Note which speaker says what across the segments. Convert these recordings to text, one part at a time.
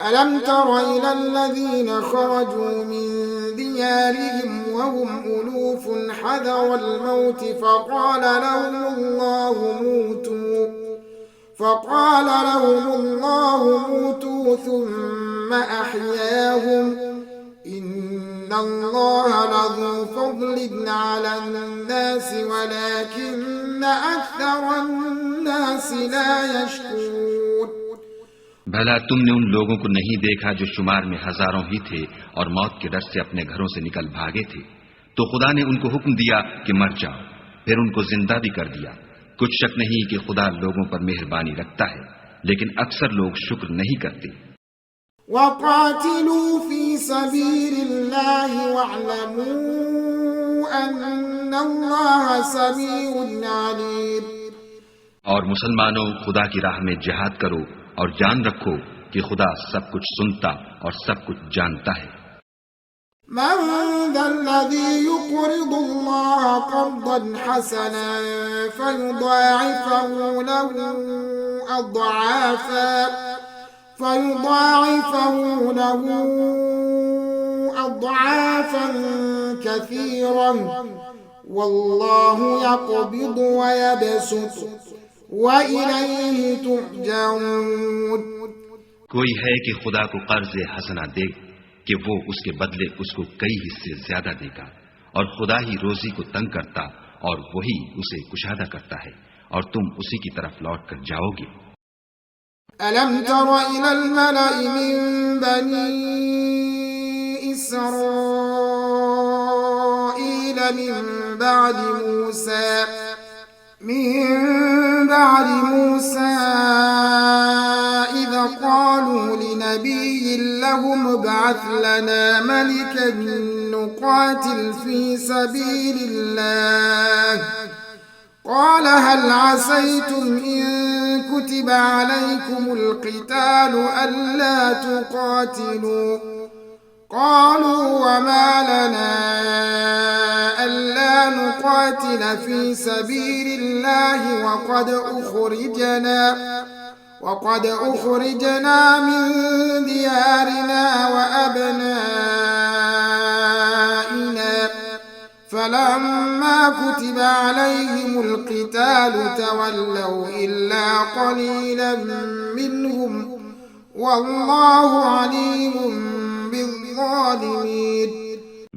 Speaker 1: ألم تر إلى الذين خرجوا من ديارهم وهم ألوف حذر الموت فقال لهم الله موتوا ثم أحياهم إن الله لذو فضل على الناس ولكن أكثر الناس لا يشكرون।
Speaker 2: भला तुमने उन लोगों को नहीं देखा जो शुमार में हजारों ही थे और मौत के डर से अपने घरों से निकल भागे थे, तो खुदा ने उनको हुक्म दिया कि मर जाओ, फिर उनको जिंदा भी कर दिया। कुछ शक नहीं कि खुदा लोगों पर मेहरबानी रखता है, लेकिन अक्सर लोग शुक्र नहीं करते।
Speaker 1: वक़ातिलू फी सबीलिल्लाहि वअलमू अन्नल्लाह समीउन अलीम।
Speaker 2: और मुसलमानों, खुदा की राह में जिहाद करो और जान रखो कि खुदा सब कुछ सुनता और सब कुछ जानता है।
Speaker 1: मन ज़ल्लज़ी युक़रिदुल्लाह क़र्ज़न हसनन फ़युज़ाइफ़हु लहु अضعافا कसीरन वल्लाहु यक़बिदु व यबसुत व इलैहि तुरजऊन।
Speaker 2: कोई है कि खुदा को कर्ज हसना दे कि वो उसके बदले उसको कई हिस्से ज्यादा देगा, और खुदा ही रोजी को तंग करता और वही उसे कुशादा करता है, और तुम उसी की तरफ लौट कर जाओगे।
Speaker 1: अलम तर इलल मलइ मिन बनी इसराईल मिन बअद मूसा इज़ क़ालू लिनबिय्यिन लहुम इब्अथ लना मलिकन नुक़ातिल फ़ी सबीलिल्लाह قال هل عسيتم إن كتب عليكم القتال ألا تقاتلوا قالوا وما لنا ألا نقاتل في سبيل الله وقد أخرجنا من ديارنا وأبنائنا فلما كتب عليهم القتال تولوا إلا قليلا منهم والله عليم بالظالمين।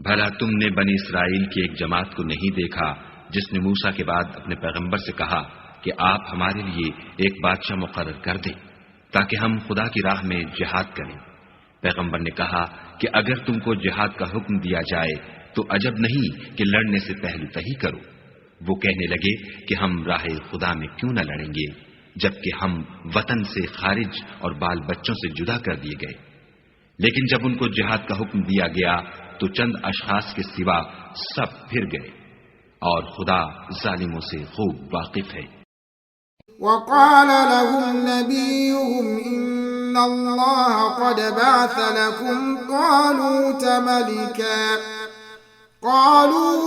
Speaker 2: भला तुमने बनी इसराइल की एक जमात को नहीं देखा जिसने मूसा के बाद अपने पैगंबर से कहा कि आप हमारे लिए एक बादशाह मुकर्रर कर दें ताकि हम खुदा की राह में जिहाद करें। पैगंबर ने कहा कि अगर तुमको जिहाद का हुक्म दिया जाए तो अजब नहीं कि लड़ने से पहले तही करो। वो कहने लगे कि हम राह खुदा में क्यों न लड़ेंगे, जबकि हम वतन से खारिज और बाल बच्चों से जुदा कर दिए गए। लेकिन जब उनको जिहाद का हुक्म दिया गया तो चंद अशखास के सिवा सब फिर गए, और खुदा जालिमों से खूब वाकिफ है।
Speaker 1: वक़ाल लहुम नबियुहुम इन्नल्लाह क़द बअथ लकुम तालूत मलिका قالوا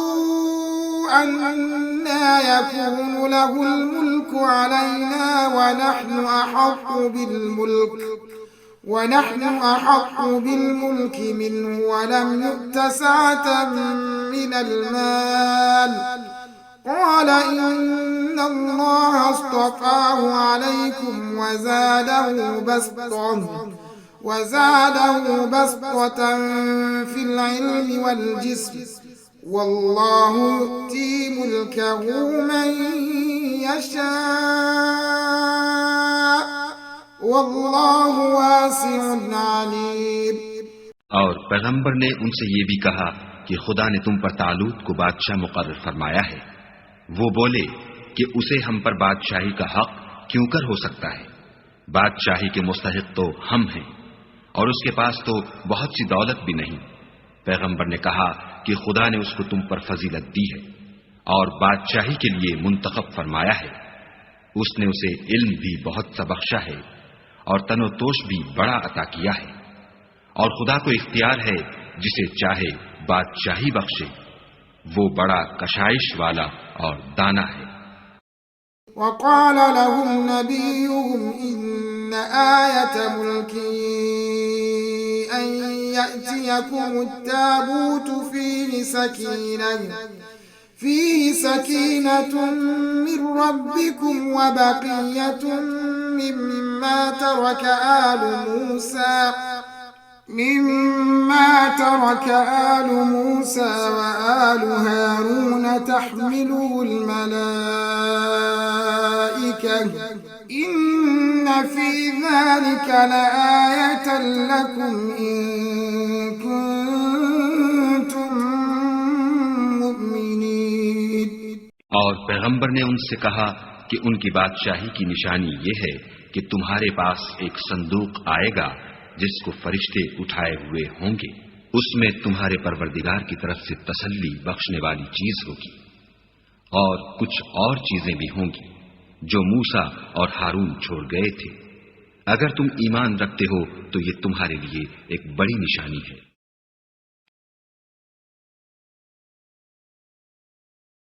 Speaker 1: أنى يكون له الملك علينا ونحن أحق بالملك منه ولم يؤت سعة من المال قال إن الله اصطفاه عليكم وزاده بسطة في العلم والجسم والله يؤتي ملكه من يشاء والله واسع عليم।
Speaker 2: और पैगंबर ने उनसे ये भी कहा कि खुदा ने तुम पर तालूत को बादशाह मुकर्रर फरमाया है। वो बोले कि उसे हम पर बादशाही का हक क्यों कर हो सकता है, बादशाही के मुस्तहिक तो हम हैं और उसके पास तो बहुत सी दौलत भी नहीं। पैगंबर ने कहा कि खुदा ने उसको तुम पर फजीलत दी है और बादशाही के लिए मुंतखब फरमाया है। उसने उसे इल्म भी बहुत सा बख्शा है और तनोतोष भी बड़ा अता किया है, और खुदा को इख्तियार है जिसे चाहे बादशाही बख्शे। वो बड़ा कशाइश वाला और दाना है।
Speaker 1: वक़ाल लहुम नबियुहुम इन्न आयत मुल्की أن يأتيكم التابوت فيه سكينة من ربكم وبقية مما ترك آل موسى وآل هارون تحمله الملائكة إن في ذلك لآية لكم إن كنتم مؤمنين।
Speaker 2: और पैगंबर ने उनसे कहा कि उनकी बादशाही की निशानी ये है कि तुम्हारे पास एक संदूक आएगा जिसको फरिश्ते उठाए हुए होंगे। उसमें तुम्हारे परवरदिगार की तरफ से तसल्ली बख्शने वाली चीज होगी और कुछ और चीजें भी होंगी जो मूसा और हारून छोड़ गए थे। अगर तुम ईमान रखते हो तो ये तुम्हारे लिए एक बड़ी निशानी है।